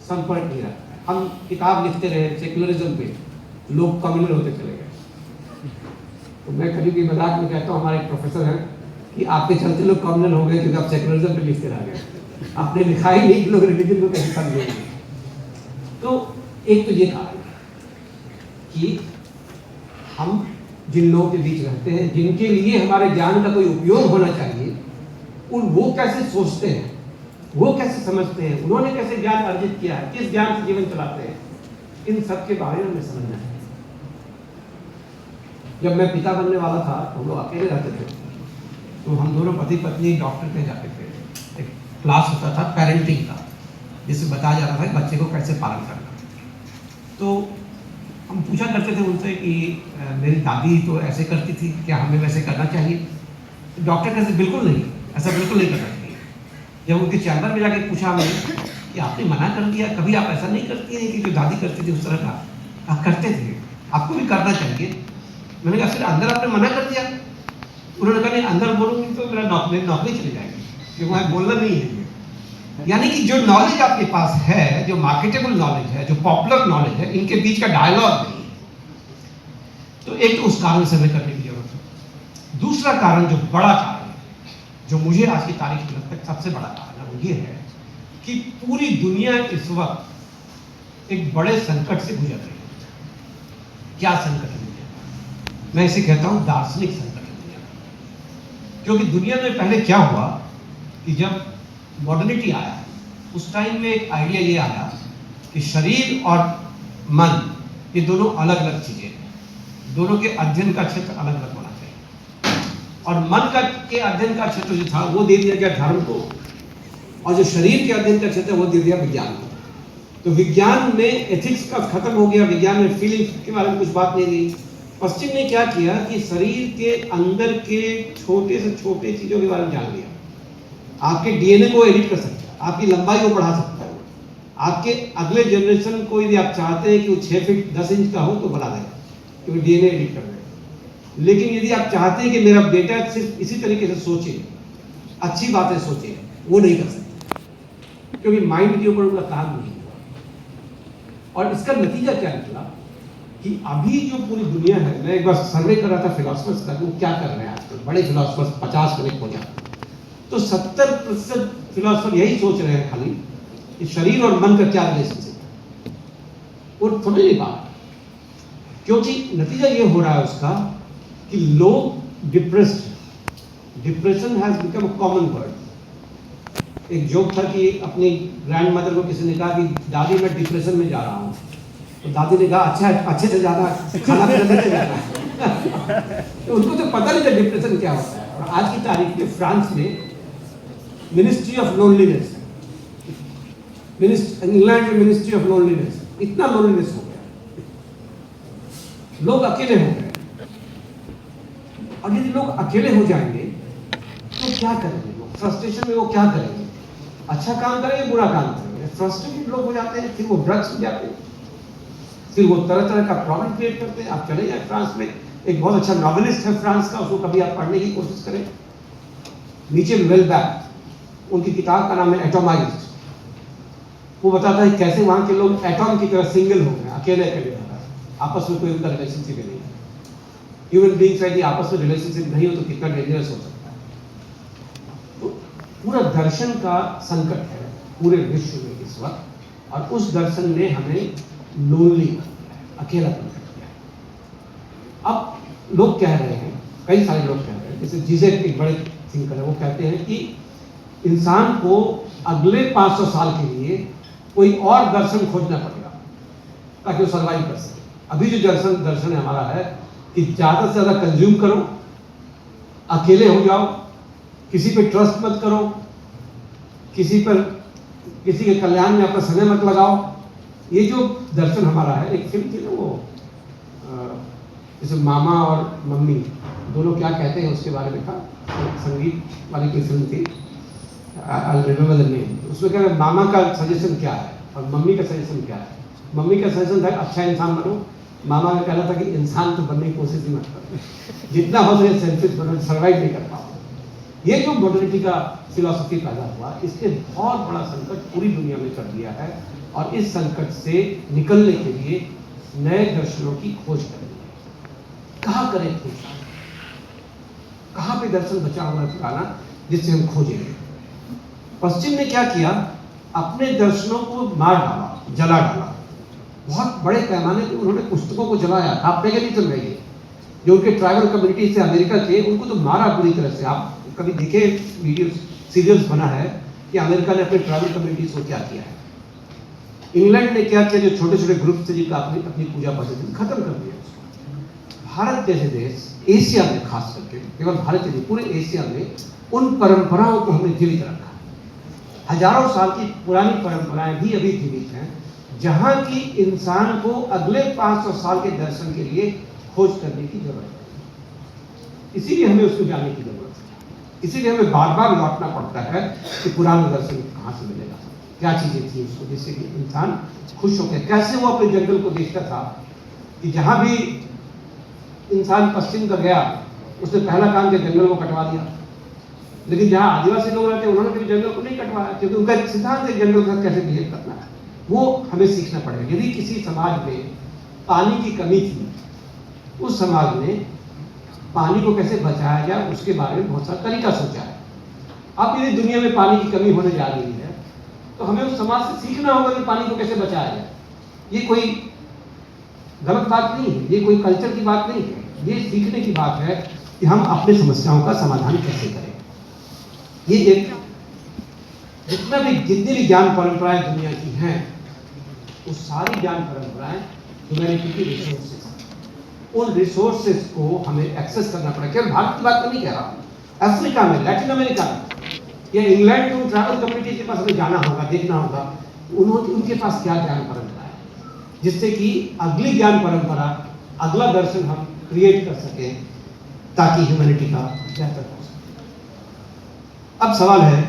संपर्क नहीं रखता है। हम किताब लिखते रहे सेक्युलरिज्म पे, लोग कम्युनल होते चले गए। तो मैं कभी भी मजाक में कहता हूँ, हमारे एक प्रोफेसर हैं कि आपके चलते लोग कम्युनल हो गए क्योंकि आप सेक्युलरिज्म पे लिखते रह गए, आपने लिखा ही नहीं कि लोग रिलीजन को कैसे समझेंगे। तो एक तो ये कारण है कि हम जिन लोगों के बीच रहते हैं, जिनके लिए हमारे ज्ञान का कोई उपयोग होना चाहिए, वो कैसे सोचते हैं, वो कैसे समझते हैं, उन्होंने कैसे ज्ञान अर्जित किया है, किस ज्ञान से जीवन चलाते हैं, इन सब के बारे में हमें समझना है। जब मैं पिता बनने वाला था तो हम लोग अकेले रहते थे, तो हम दोनों पति पत्नी डॉक्टर के जाते थे। एक क्लास होता था पेरेंटिंग का, जिससे बताया जाता था कि बच्चे को कैसे पालन करना। तो हम पूछा करते थे उनसे कि मेरी दादी तो ऐसे करती थी, क्या हमें वैसे करना चाहिए? तो डॉक्टर कहते बिल्कुल नहीं, ऐसा बिल्कुल नहीं करना चाहिए। जब उनके चैम्बर में जाके पूछा हमने कि आपने मना कर दिया, कभी आप ऐसा नहीं करती हैं कि जो दादी करती थी उस तरह का आप करते थे, आपको भी करना चाहिए। मैंने कहा फिर अंदर आपने मना कर दिया? उन्होंने कहा नहीं, अंदर बोलूंगी तो मेरा नौकरी चली जाएगी, क्योंकि वहाँ बोलना नहीं है। यानी कि जो नॉलेज आपके पास है, जो मार्केटेबल नॉलेज है, जो पॉपुलर नॉलेज है, इनके बीच का डायलॉग नहीं है। तो एक तो उस कारण से हमें करने की जरूरत है। दूसरा कारण, जो बड़ा कारण है, जो मुझे आज की तारीख में लगता है सबसे बड़ा कारण है, वो ये है कि पूरी दुनिया इस वक्त एक बड़े संकट से गुजर रही है। क्या संकट है? मैं इसे कहता हूं दार्शनिक संकट है दुनिया में। क्योंकि दुनिया में पहले क्या हुआ कि जब मॉडर्निटी आया, उस टाइम में एक आइडिया ये आया कि शरीर और मन ये दोनों अलग अलग चीजें हैं, दोनों के अध्ययन का क्षेत्र अलग अलग होना चाहिए। और मन का के अध्ययन का क्षेत्र जो था वो दे दिया गया धर्म को, और जो शरीर के अध्ययन का क्षेत्र वो दे दिया विज्ञान को। तो विज्ञान में एथिक्स का खत्म हो गया, विज्ञान में फीलिंग्स के बारे में कुछ बात नहीं रही। पश्चिम ने क्या किया कि शरीर के अंदर के छोटे से छोटे चीजों के बारे में जान लिया। आपके डीएनए को एडिट कर सकता है, आपकी लंबाई को बढ़ा सकता है, आपके अगले जनरेशन को यदि आप चाहते हैं कि वो 6 फीट 10 इंच का हो तो बना देगा, क्योंकि डीएनए एडिट कर देगा। लेकिन यदि आप चाहते हैं कि मेरा बेटा सिर्फ इसी तरीके से सोचे, अच्छी बातें सोचे, वो नहीं कर सकते, क्योंकि माइंड के ऊपर उनका काम नहीं हुआ। और इसका नतीजा क्या निकला कि अभी जो पूरी दुनिया है, मैं एक बार सर्वे कर रहा था फिलोसफर्स का, वो क्या कर रहे हैं आजकल, बड़े फिलोसफर्स 50 कनेक्ट हो जाते, तो 70% फिलोसफर यही सोच रहे हैं खाली कि शरीर और मन का क्या रिलेशनशिप है, वो समझ नहीं पा रहे। क्योंकि नतीजा ये हो रहा है उसका कि लोग depressed, depression has become a common word. एक जोक था कि अपनी ग्रैंड मदर को किसी ने कहा कि दादी मैं डिप्रेशन में जा रहा हूँ, तो दादी ने कहा अच्छा अच्छे से ज़्यादा खाना पीना लेते जाना तो उनको तो पता नहीं था डिप्रेशन क्या होता है। और आज की तारीख में फ्रांस में मिनिस्ट्री ऑफ लोनलीनेस, इंग्लैंड में मिनिस्ट्री ऑफ लोनलीनेस, इतना लोनलीनेस हो गया, लोग अकेले हो गए। और यदि लोग अकेले हो जाएंगे तो क्या करेंगे लोग? फ्रस्ट्रेशन में वो क्या करेंगे? अच्छा काम करेंगे, बुरा काम करेंगे? फ्रस्ट्रेटेड लोग हो जाते हैं, फिर वो ड्रग्स हो जाते हैं, फिर वो तरह तरह का प्रॉब्लम क्रिएट करते हैं। आप चले जाए फ्रांस में, एक बहुत अच्छा नॉवेलिस्ट है फ्रांस का, उसको कभी आप पढ़ने की कोशिश करें, नीचे वेलबैक, उनकी किताब का नाम है एटोमाइज्ड। वो बताता है कैसे वहाँ के लोग एटॉम की तरह सिंगल हो गए, अकेले अकेले रहता है, आपस में कोई उनका रिलेशनशिप नहीं है। ह्यूमन बीइंग्स यदि आपस में रिलेशनशिप नहीं हो तो कितना डेंजरस हो सकता है। तो पूरा दर्शन का संकट है पूरे विश्व में इस वक्त, और उस दर्शन ने हमें लोनली कर दिया है, अकेलापन कर दिया है। अब लोग कह रहे हैं, कई सारे लोग कह रहे हैं, जैसे जीजेक एक बड़े थिंकर है, वो कहते हैं कि इंसान को अगले 500 साल के लिए कोई और दर्शन खोजना पड़ेगा ताकि वो सर्वाइव कर सके। अभी जो दर्शन हमारा है कि ज़्यादा से ज़्यादा कंज्यूम करो, अकेले हो जाओ, किसी पे ट्रस्ट मत करो, किसी के कल्याण में अपना समय मत लगाओ। ये जो दर्शन हमारा है, एक फिल्म थी ना वो, जैसे मामा और मम्मी दोनों क्या कहते हैं उसके बारे में था, संगीत वाली कोई फिल्म थी, आई रिमेंबर द नेम। उसमें क्या है, मामा का सजेशन क्या है और मम्मी का सजेशन क्या है। मम्मी का सजेशन था अच्छा इंसान बनो, मामा का कहना था कि इंसान तो बनने की कोशिश ही मत करो, जितना हो सके सेल्फिश बनो, सर्वाइव नहीं कर पाओ। ये जो मॉडर्निटी का फिलॉसफी पैदा हुआ, इसने बहुत बड़ा संकट पूरी दुनिया में कर दिया है, और इस संकट से निकलने के लिए नए दर्शनों की खोज करनी है। कहाँ करें खोज, कहाँ पे दर्शन बचा हुआ है पुराना जिससे हम खोजेंगे। पश्चिम ने क्या किया, अपने दर्शनों को मार डाला, जला डाला। बहुत बड़े पैमाने पे उन्होंने पुस्तकों को जलाया। आप देखें नहीं चल रही है, जो उनके ट्राइबल कम्युनिटी से अमेरिका के, उनको तो मारा पूरी तरह से। आप कभी देखे वीडियो सीरियल्स बना है कि अमेरिका ने अपने ट्राइबल कम्युनिटीज को क्या किया है। इंग्लैंड ने क्या किया, जो छोटे छोटे ग्रुप थे जिनका अपनी पूजा पद्धति खत्म कर दिया। भारत जैसे देश, एशिया में खास करके, केवल भारत नहीं पूरे एशिया में उन परंपराओं को हमने जीवित रखा। हजारों साल की पुरानी परंपराएं भी अभी जीवित हैं, जहां की इंसान को अगले 500 साल के दर्शन के लिए खोज करने की जरूरत है। इसीलिए हमें उसको जानने की जरूरत है, इसीलिए हमें बार बार लौटना पड़ता है कि पुराना दर्शन कहाँ से मिलेगा, क्या चीजें थी उसको, जिससे कि इंसान खुश होकर। कैसे वो अपने जंगल को देखता था कि जहां भी इंसान पश्चिम का गया, उसने पहला काम किया, जंगल को कटवा दिया। लेकिन जहां आदिवासी लोग रहते हैं, उन्होंने कभी जंगल को नहीं कटवाया, क्योंकि उनका एक सिद्धांत है जंगल के साथ कैसे बिहेव करना है। वो हमें सीखना पड़ेगा। यदि किसी समाज में पानी की कमी थी, उस समाज ने पानी को कैसे बचाया जाए उसके बारे में बहुत सारा तरीका सोचा है। अब यदि दुनिया में पानी की कमी होने जा रही है, तो हमें उस समाज से सीखना होगा कि पानी को कैसे बचाया जाए। ये कोई गलत बात नहीं है, ये कोई कल्चर की बात नहीं है, ये सीखने की बात है कि हम अपनी समस्याओं का समाधान कैसे करें। ये एक जितनी भी ज्ञान परंपराएं दुनिया की हैं, वो सारी ज्ञान परंपराएं ह्यूमैनिटी की रिसोर्सेज, उन रिसोर्सेज को हमें एक्सेस करना पड़ेगा। केवल भारत की बात तो नहीं कह रहा, अफ्रीका में, लैटिन अमेरिका में या इंग्लैंड के उन ट्राइबल कम्युनिटी के पास हमें जाना होगा, देखना होगा उनके पास क्या ज्ञान परंपरा है, जिससे कि अगली ज्ञान परंपरा, अगला दर्शन हम क्रिएट कर सके ताकि ह्यूमैनिटी का बेहतर हो सके। अब सवाल है,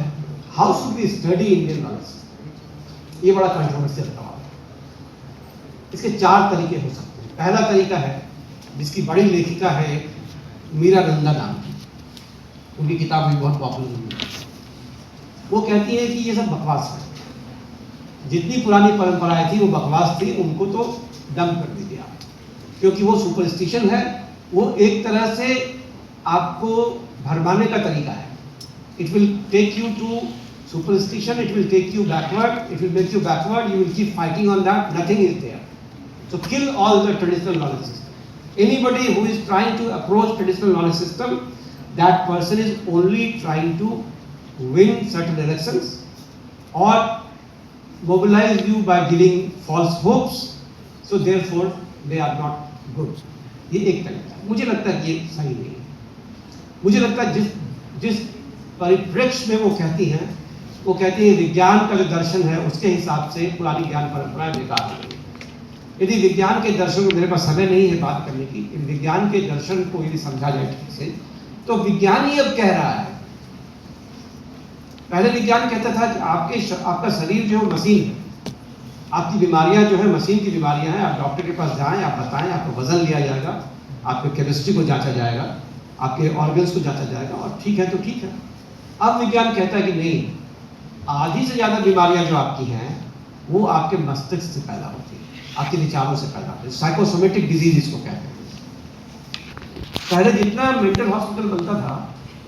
how should we study Indian knowledge. ये बड़ा कंट्रोवर्शियल सवाल है। इसके 4 तरीके हो सकते हैं। पहला तरीका है, जिसकी बड़ी लेखिका है मीरा नंदा नाम की, उनकी किताब भी बहुत पॉपुलर हुई है। वो कहती है कि ये सब बकवास है, जितनी पुरानी परंपराएं थी वो बकवास थी, उनको तो डंप कर दीजिए आप, क्योंकि वो सुपरस्टिशन है, वो एक तरह से आपको भरमाने का तरीका है। It will take you to superstition, it will take you backward, it will make you backward, you will keep fighting on that, nothing is there. So kill all the traditional knowledge system. Anybody who is trying to approach traditional knowledge system, that person is only trying to win certain elections or mobilize you by giving false hopes, so therefore they are not good. ये एक तरीका है। मुझे लगता है कि ये सही नहीं है। मुझे लगता है जिस परिप्रेक्ष्य में वो कहती हैं विज्ञान का जो दर्शन है उसके हिसाब से पुरानी ज्ञान परंपराएं बेकार हो गई। यदि विज्ञान के दर्शन को, मेरे पास समय नहीं है बात करने की, यदि विज्ञान के दर्शन को यदि समझा जाए ठीक से, तो विज्ञान ही अब कह रहा है। पहले विज्ञान कहता था कि आपका शरीर जो मशीन है, आपकी बीमारियां जो है मशीन की बीमारियां हैं, आप डॉक्टर के पास जाएं, आप बताएं, आपको वजन लिया जाएगा, आपके केमिस्ट्री को जांचा जाएगा, आपके ऑर्गन्स को जांचा जाएगा, और ठीक है तो ठीक है। अब विज्ञान कहता है कि नहीं, आधी से ज़्यादा बीमारियां जो आपकी हैं वो आपके मस्तिष्क से पैदा होती है, आपके विचारों से पैदा होती है। साइकोसोमेटिक डिजीज इसको कहते हैं। पहले जितना मेंटल हॉस्पिटल बनता था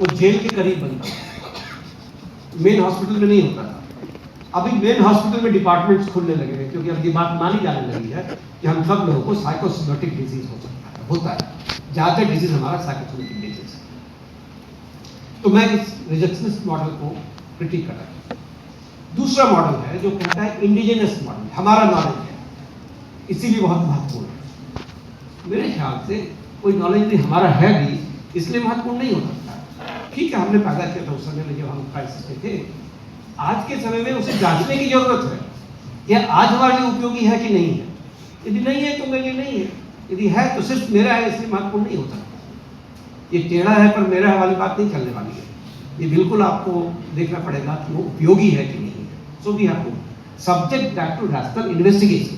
वो जेल के करीब बनता था, मेन हॉस्पिटल में नहीं होता था। अभी मेन हॉस्पिटल में डिपार्टमेंट्स खुलने लगे हैं, क्योंकि अब ये बात मानी जाने लगी है कि हम सब लोगों को साइकोसोमेटिक डिजीज हो सकता है, होता है। ज़्यादातर डिजीज हमारा साइकोसोमेटिक डिजीज है। तो मैं इस रिजेक्शनिस्ट मॉडल को क्रिटिक कर रहा हूँ। दूसरा मॉडल है जो कहता है इंडिजिनस मॉडल, हमारा नॉलेज है, इसीलिए बहुत महत्वपूर्ण है। मेरे ख्याल से कोई नॉलेज नहीं हमारा है भी, इसलिए महत्वपूर्ण नहीं हो सकता। ठीक है, हमने पैदा किया था उस समय में जब हम क्राइसिस में थे। आज के समय में उसे जांचने की जरूरत है कि आज हमारे लिए उपयोगी है कि नहीं है। यदि नहीं है तो मेरे लिए नहीं है, यदि है तो सिर्फ मेरा है इसलिए महत्वपूर्ण नहीं हो सकता। ये टेढ़ा है पर मेरा है वाली बात नहीं चलने वाली है। ये बिल्कुल आपको देखना पड़ेगा कि वो उपयोगी है कि नहीं है। So we have to subject that to rational investigation.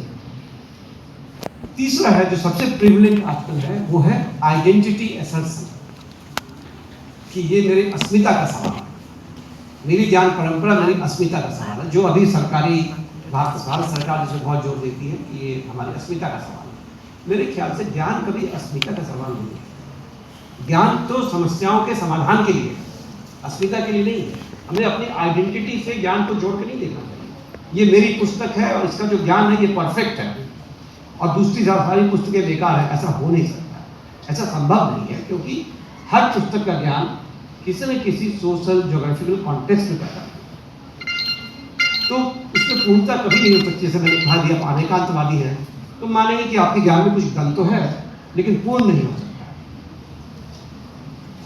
तीसरा है जो सबसे प्रिविलेंट आजकल है, वो है आइडेंटिटी असर्शन, कि ये मेरे अस्मिता का सवाल है, मेरी ज्ञान परंपरा मेरी अस्मिता का सवाल है, जो अभी भारत सरकार जिसे बहुत जोर देती है कि ये हमारी अस्मिता का सवाल है। मेरे ख्याल से ज्ञान कभी अस्मिता का सवाल नहीं है। ज्ञान तो समस्याओं के समाधान के लिए, अस्मिता के लिए नहीं है। हमें अपनी आइडेंटिटी से ज्ञान को जोड़ के नहीं देखना चाहिए। ये मेरी पुस्तक है और इसका जो ज्ञान है ये परफेक्ट है और दूसरी सारी पुस्तकें बेकार है, ऐसा हो नहीं सकता। ऐसा संभव नहीं है, क्योंकि हर पुस्तक का ज्ञान किसी न किसी सोशल ज्योग्राफिकल कॉन्टेक्स्ट में पैदा है। तो इसमें पूर्णता कभी नहीं हो सकती। जैसे मैंने कहा दिया, आप अनेकांतवादी हैं तो मानेंगे कि आपके ज्ञान में कुछ गल तो है, लेकिन पूर्ण नहीं हो सकता।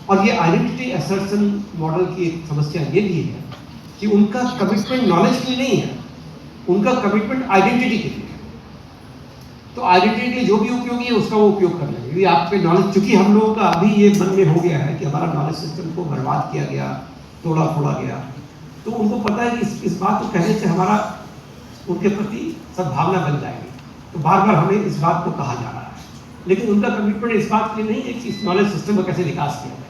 और ये आइडेंटिटी असर्शन मॉडल की एक समस्या ये भी है कि उनका कमिटमेंट नॉलेज के लिए नहीं है, उनका कमिटमेंट आइडेंटिटी के लिए है। तो आइडेंटिटी के लिए जो भी उपयोगी है उसका वो उपयोग कर लेंगे। यदि आप पे नॉलेज, चूंकि हम लोगों का अभी ये मन में हो गया है कि हमारा नॉलेज सिस्टम को बर्बाद किया गया, तोड़ा फोड़ा गया, तो उनको पता है कि इस बात को कहने से हमारा उनके प्रति सद्भावना बन जाएगी। तो बार बार हमें इस बात को कहा जा रहा है, लेकिन उनका कमिटमेंट इस बात के लिए नहीं है कि इस नॉलेज सिस्टम का कैसे विकास किया जाए।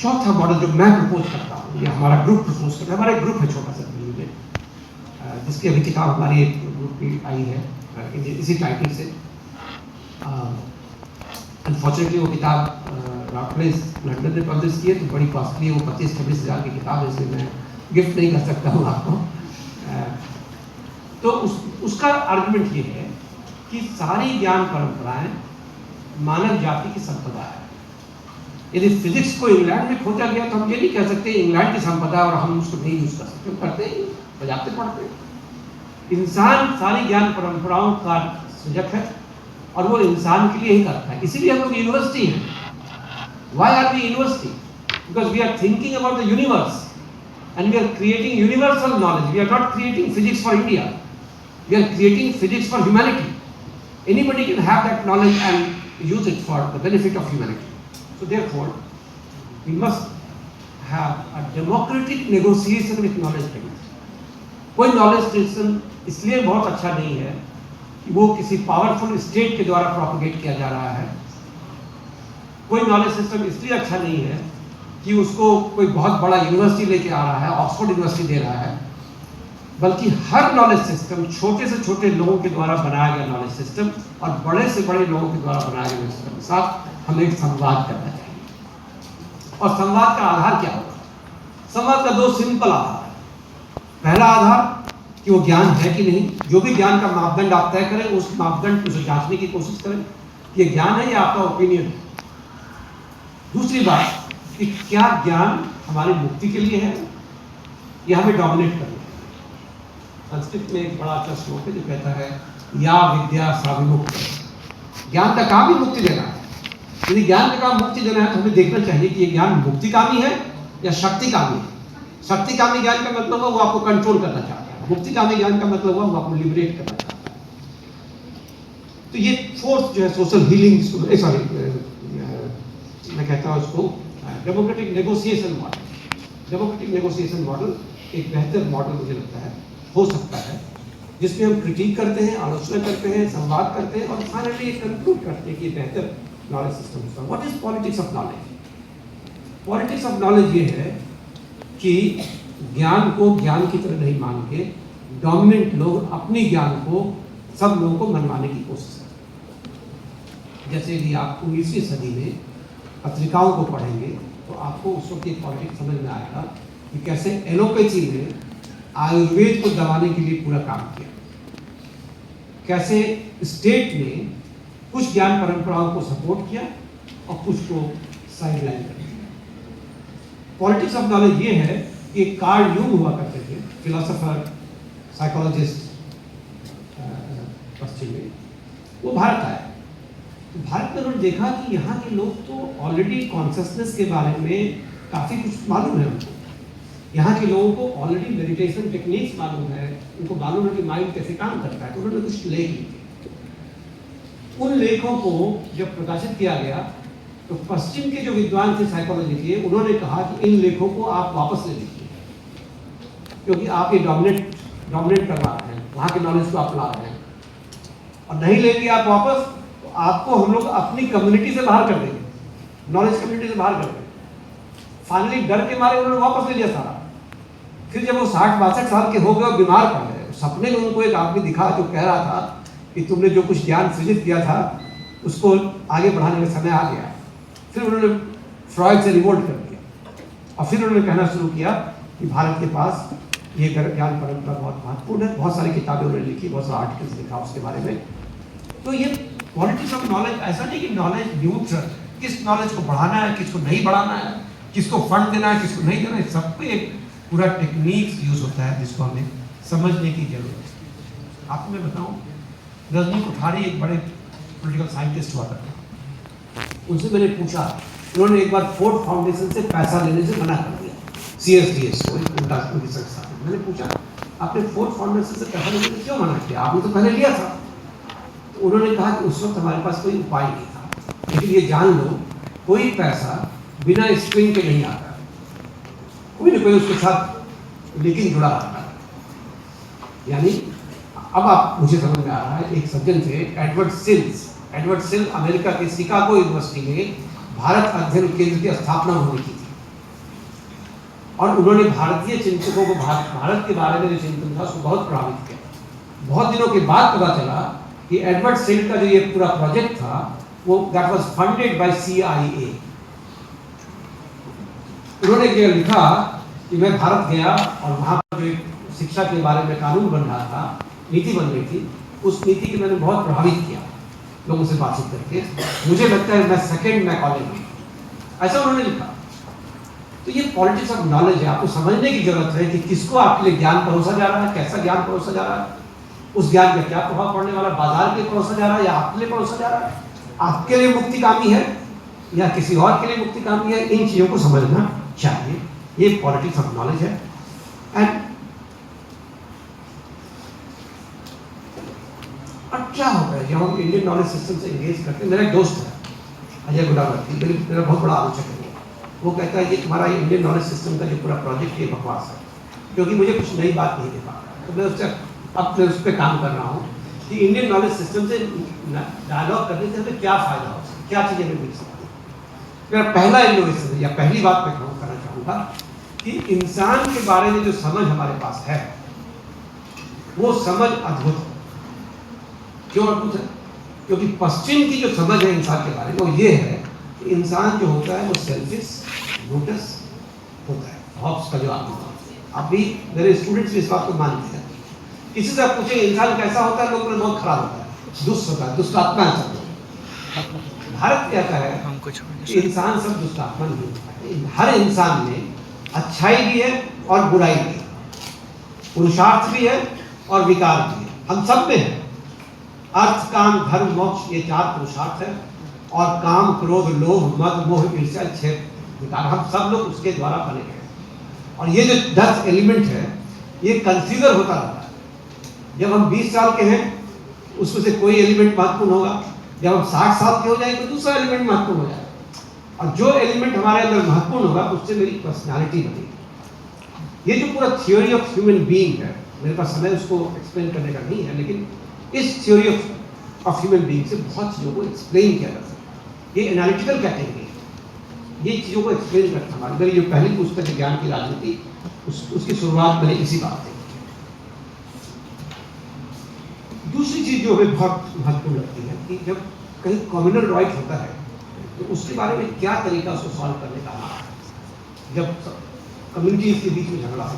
चौथा मॉडल जो मैं प्रपोज करता हूँ, या हमारा ग्रुप प्रपोज करता है, हमारा एक ग्रुप है छोटा सा दिल्ली में, जिसकी अभी किताब हमारी एक ग्रुप की आई है इसी टाइटल से। अनफॉर्चुनेटली वो किताब रॉकलेस लंदन ने पब्लिश की है, तो बड़ी कॉस्टली है, वो 25-26 हज़ार की किताब है, इसलिए मैं गिफ्ट नहीं कर सकता हूँ आपको। तो उसका आर्गुमेंट ये है कि सारी ज्ञान परंपराएं मानव जाति की संपदा है। यदि फिजिक्स को इंग्लैंड में खोजा गया तो हम ये नहीं कह सकते इंग्लैंड की संपदा और हम उसको नहीं यूज कर सकते, हम करते हैं, बजाते पढ़ते हैं। इंसान सारी ज्ञान परंपराओं का सृजक है और वो इंसान के लिए ही करता है। इसीलिए हम लोग यूनिवर्सिटी हैं। Why are we university? Because we are thinking about the universe and we are creating universal knowledge. We are not creating physics for India. We are creating physics for humanity. Anybody can have that knowledge and use it for the benefit of humanity. So therefore, we must have a democratic negotiation with knowledge base. कोई knowledge system इसलिए बहुत अच्छा नहीं है कि वो किसी powerful state के द्वारा प्रोपेगेट किया जा रहा है। कोई नॉलेज सिस्टम इसलिए अच्छा नहीं है कि उसको कोई बहुत बड़ा यूनिवर्सिटी लेके आ रहा है, ऑक्सफोर्ड यूनिवर्सिटी दे रहा है, बल्कि हर नॉलेज सिस्टम छोटे से छोटे लोगों के द्वारा बनाया गया नॉलेज सिस्टम और बड़े से बड़े लोगों के द्वारा बनाया गया सिस्टम के साथ हमें एक संवाद करना चाहिए। और संवाद का आधार क्या होगा? संवाद का 2 सिंपल आधार है। पहला आधार कि वो ज्ञान है कि नहीं। जो भी ज्ञान का मापदंड आप तय करें, उस मापदंड को जांचने की कोशिश करें कि ये ज्ञान है या आपका ओपिनियन है। दूसरी बात कि क्या ज्ञान हमारी मुक्ति के लिए है या हमें डोमिनेट करने के लिए। संस्कृत में एक बड़ा अच्छा श्लोक है जो कहता है या विद्या सा विमुक्त। ज्ञान का काम ही मुक्ति देना है। यदि ज्ञान का काम मुक्ति देना है तो हमें देखना चाहिए कि ये ज्ञान मुक्तिकामी है या शक्तिकामी है। शक्तिकामी ज्ञान का मतलब है वो आपको कंट्रोल करना चाहता है, मुक्तिकामी ज्ञान का मतलब है वो आपको लिबरेट करना चाहता है। तो ये फोर्थ जो है सोशल हीलिंग, मैं कहता हूँ उसको democratic negotiation model. Democratic negotiation model एक बेहतर मॉडल मुझे लगता है हो सकता है, जिसमें हम क्रिटिक करते हैं, आलोचना करते हैं, संवाद करते हैं और फाइनली कंक्लूड करते हैं कि बेहतर नॉलेज सिस्टम होता है। What is politics of knowledge? Politics of knowledge ये है कि ज्ञान को ज्ञान की तरह नहीं मान के डोमिनेंट लोग अपनी ज्ञान को सब लोगों को मनवाने की कोशिश करते। जैसे यदि आप 19वीं सदी में पत्रिकाओं को पढ़ेंगे तो आपको उस वक्त एक पॉलिटिक्स समझ में आएगा कि कैसे एलोपैथी ने आयुर्वेद को दबाने के लिए पूरा काम किया, कैसे स्टेट ने कुछ ज्ञान परंपराओं को सपोर्ट किया और कुछ को साइडलाइन कर दिया। पॉलिटिक्स ऑफ नॉलेज ये है कि कार्ल यूंग हुआ करते थे, फिलोसोफर, साइकोलॉजिस्ट पश्चिम में, वो भारत आए। तो भारत में उन्होंने देखा कि यहाँ के लोग तो ऑलरेडी कॉन्शियसनेस के बारे में काफ़ी कुछ मालूम है उनको, यहाँ के लोगों को ऑलरेडी मेडिटेशन टेक्निक्स मालूम है, उनको मालूम है कि माइंड कैसे काम करता है। तो उन्होंने कुछ लेख लिखे। उन लेखों को जब प्रकाशित किया गया तो पश्चिम के जो विद्वान थे साइकोलॉजी के, उन्होंने कहा कि इन लेखों को आप वापस ले लीजिए, क्योंकि आप ये डोमिनेट करवा रहे हैं, वहाँ के नॉलेज को आप ला रहे हैं, और नहीं लेंगे आप वापस तो आपको हम लोग अपनी कम्युनिटी से बाहर कर देंगे, नॉलेज कम्युनिटी से बाहर कर देंगे। फाइनली डर के मारे उन्होंने वापस ले लिया सारा। फिर जब वो 60-62 साल के हो गए और बीमार पड़ गए, सपने में उनको एक आदमी दिखा जो कह रहा था कि तुमने जो कुछ ज्ञान सृजित किया था उसको आगे बढ़ाने का समय आ गया। फिर उन्होंने फ्रॉइड से रिवोल्ट कर दिया और फिर उन्होंने कहना शुरू किया कि भारत के पास ये ज्ञान परंपरा बहुत महत्वपूर्ण है। बहुत सारी किताबें उन्होंने लिखी, बहुत सारा आर्टिकल्स लिखा उसके बारे में। तो ये पॉलिटिक्स ऑफ नॉलेज ऐसा नहीं कि नॉलेज न्यूट्रल, किस नॉलेज को बढ़ाना है, किसको नहीं बढ़ाना है, किसको फंड देना है, किसको नहीं देना है, सब पे एक पूरा टेक्निक्स यूज होता है जिसको हमें समझने की जरूरत है। आपको मैं बताऊं, रजनी कोठारी एक बड़े पॉलिटिकल साइंटिस्ट हुआ करते, उनसे मैंने पूछा, उन्होंने एक बार फोर्ड फाउंडेशन से पैसा लेने से मना कर दिया, CSDS को, उनकी संस्था। मैंने पूछा आपने फोर्ड फाउंडेशन से पैसा लेने से क्यों मना किया, आपने तो पहले लिया था। तो उन्होंने कहा कि उस वक्त हमारे पास कोई उपाय नहीं था, लेकिन ये जान लो कोई पैसा बिना स्प्रिंग के नहीं आता, कोई ना कोई उसके साथ लेकिन जुड़ा रहता है। यानी अब आप मुझे समझ में आ रहा है, एक सज्जन थे एडवर्ड सिल अमेरिका के शिकागो यूनिवर्सिटी में भारत अध्ययन केंद्र की स्थापना होने की थी, और उन्होंने भारतीय चिंतकों को भारत के बारे में जो चिंतन था उसको बहुत प्रभावित किया। बहुत दिनों के बाद पता चला कि एडवर्ड सिल का जो ये पूरा प्रोजेक्ट था वो that was funded by CIA। उन्होंने ये लिखा कि मैं भारत गया और वहाँ पर जो शिक्षा के बारे में कानून बन रहा था, नीति बन रही थी, उस नीति के मैंने बहुत प्रभावित किया लोगों से बातचीत करके। मुझे लगता है मैं सेकंड मैकॉले हूँ, ऐसा उन्होंने लिखा। तो ये पॉलिटिक्स ऑफ नॉलेज है, आपको समझने की जरूरत है कि किसको आपके लिए ज्ञान परोसा जा रहा है, कैसा ज्ञान परोसा जा रहा है, उस ज्ञान का क्या प्रभाव पड़ने वाला, बाजार के लिए परोसा जा रहा है या आपके लिए परोसा जा रहा है, आपके लिए मुक्तिकामी है या किसी और के लिए मुक्तिकामी है। इन चीज़ों को समझना चाहिए, ये पॉलिटिक्स ऑफ नॉलेज है। एंड अब क्या होता है जब हम इंडियन नॉलेज सिस्टम से एंगेज करते हैं। मेरा एक दोस्त है अजय गुडावर्ती, मेरा बहुत बड़ा आलोचक है, वो कहता है कि तुम्हारा इंडियन नॉलेज सिस्टम का जो पूरा प्रोजेक्ट ये बकवास है, क्योंकि मुझे कुछ नई बात नहीं दे पा रहा। तो मैं उससे अब मैं उस पर काम कर रहा हूँ कि इंडियन नॉलेज सिस्टम से डायलॉग करने से हमें क्या फ़ायदा हो सकता है, क्या चीज़ें हमें मिल सकती है। मेरा पहला इनोवेशन या पहली बात मैं करना चाहूँगा कि इंसान के बारे में जो समझ हमारे पास है वो समझ अद्भुत है। क्यों अद्भुत है? क्योंकि पश्चिम की जो समझ है इंसान के बारे में वो ये है कि इंसान जो होता है वो सेल्फिश, ब्रूटस होता है। हॉब्स का जो आप भी मेरे स्टूडेंट्स भी इस बात को मानते हैं। किसी से आप पूछे इंसान कैसा होता है, लोग बहुत खराब होता है, दुष्ट होता है, दुष्टात्मा है सब। भारत कहता है कि इंसान सब दुष्टात्मा नहीं होता है, हर इंसान में अच्छाई भी है और बुराई भी है, पुरुषार्थ भी है और विकार भी है, हम सब में है। अर्थ, काम, धर्म, मोक्ष ये 4 पुरुषार्थ है, और काम, क्रोध, लोभ, मद, मोह, ईर्ष्या 6 विकार, हम सब लोग उसके द्वारा बने हैं। और ये जो 10 एलिमेंट है ये कंफ्यूजन होता रहता है। जब हम 20 साल के हैं उसमें से कोई एलिमेंट महत्वपूर्ण होगा, जब हम 60 साल के हो जाएंगे तो दूसरा एलिमेंट महत्वपूर्ण हो जाएगा, और जो एलिमेंट हमारे अंदर महत्वपूर्ण होगा उससे मेरी पर्सनालिटी बनेगी। ये जो पूरा थ्योरी ऑफ ह्यूमन बीइंग है, मेरे पास समय उसको एक्सप्लेन करने का नहीं है, लेकिन इस थ्योरी ऑफ ह्यूमन बीइंग से बहुत चीज़ों को एक्सप्लेन किया जा सकता है। ये एनालिटिकल कैटेगरी है, ये चीज़ों को एक्सप्लेन करता है। मेरी जो पहली पुस्तक है ज्ञान की राजनीति, उसकी शुरुआत मैंने इसी बात से। दूसरी चीज जो हमें बहुत महत्वपूर्ण लगती है कि जब कहीं कम्युनल राइट होता है तो उसके बारे में क्या तरीका उसको सॉल्व करने का है। जब कम्युनिटीज के बीच में झगड़ा हो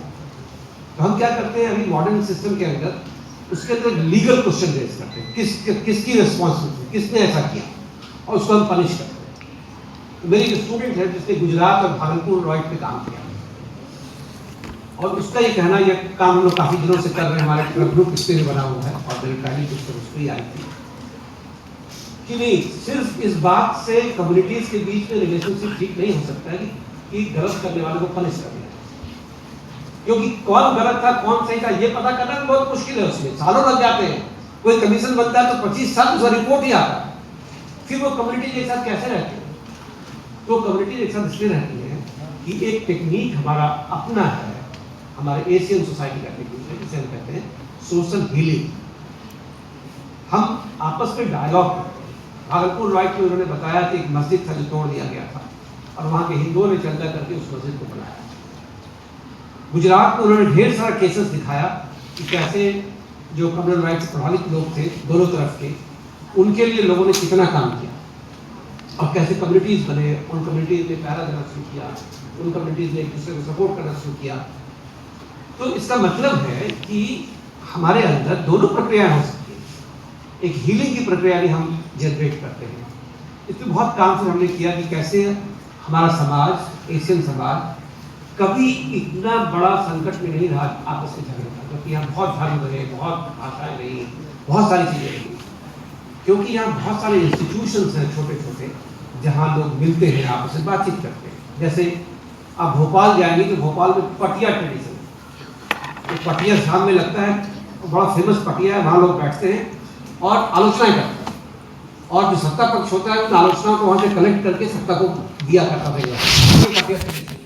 तो हम क्या करते हैं, अभी मॉडर्न सिस्टम के अंदर उसके अंदर लीगल क्वेश्चन रेज करते हैं, किसकी रिस्पॉन्सिबिलिटी, किसने ऐसा किया, और उसको हम पनिश करते हैं। तो मेरी एक स्टूडेंट है जिसने गुजरात और भागलपुर राइट पे काम किया, और उसका ये कहना, ये काम हम लोग काफी दिनों से कर रहे हैं, हमारे क्लब ग्रुप इसके लिए बना हुआ है और मेरी ट्रेनिंग उसको ही आई थी कि नहीं, सिर्फ इस बात से कम्युनिटीज के बीच में रिलेशनशिप ठीक नहीं हो सकता है कि गलत करने वाले को पनिश कर दिया, क्योंकि कौन गलत था कौन सही था ये पता करना बहुत मुश्किल है, उसमें सालों लग जाते हैं। कोई कमीशन बनता है तो 25 साल उसका रिपोर्ट ही आता है, फिर वो कम्युनिटी एक साथ कैसे रहते हैं। तो कम्युनिटी एक साथ इसलिए रहती है कि एक टेक्निक हमारा अपना है, हमारे एशियन सोसाइटी का टेक्निक है, जिसे हम कहते हैं सोशल हीलिंग। हम आपस में डायलॉग करते हैं। भागलपुर राइट में उन्होंने बताया कि एक मस्जिद था जो तोड़ दिया गया था और वहाँ के हिंदुओं ने चर्चा करके उस मस्जिद को बनाया। गुजरात में उन्होंने ढेर सारा केसेस दिखाया कि कैसे जो कम्युनल राइट्स प्रभावित लोग थे दोनों तरफ के, उनके लिए लोगों ने कितना काम किया और कैसे कम्युनिटीज बने, उन कम्युनिटीज ने पहरा देना शुरू किया, उन कम्युनिटीज ने एक दूसरे को सपोर्ट करना शुरू किया। तो इसका मतलब है कि हमारे अंदर दोनों प्रक्रियाएं हो सकती हैं। एक हीलिंग की प्रक्रिया भी हम जनरेट करते हैं। इसमें बहुत काम से हमने किया कि कैसे हमारा समाज, एशियन समाज कभी इतना बड़ा संकट में नहीं रहा आपस में झगड़े का, क्योंकि यहाँ बहुत धर्म रहे, बहुत भाषाएं रही, बहुत सारी चीजें रही, क्योंकि यहाँ बहुत सारे इंस्टीट्यूशंस हैं छोटे छोटे जहाँ लोग मिलते हैं, आपस में बातचीत करते हैं। जैसे आप भोपाल जाएंगे तो भोपाल में पटिया ट्रेडिशन, तो पटिया शाम में लगता है, बड़ा फेमस पटिया है, वहाँ लोग बैठते हैं और आलोचनाएं करते हैं, और जो सत्ता पक्ष होता है उन आलोचनाओं को वहाँ से कलेक्ट करके सत्ता को दिया करता था।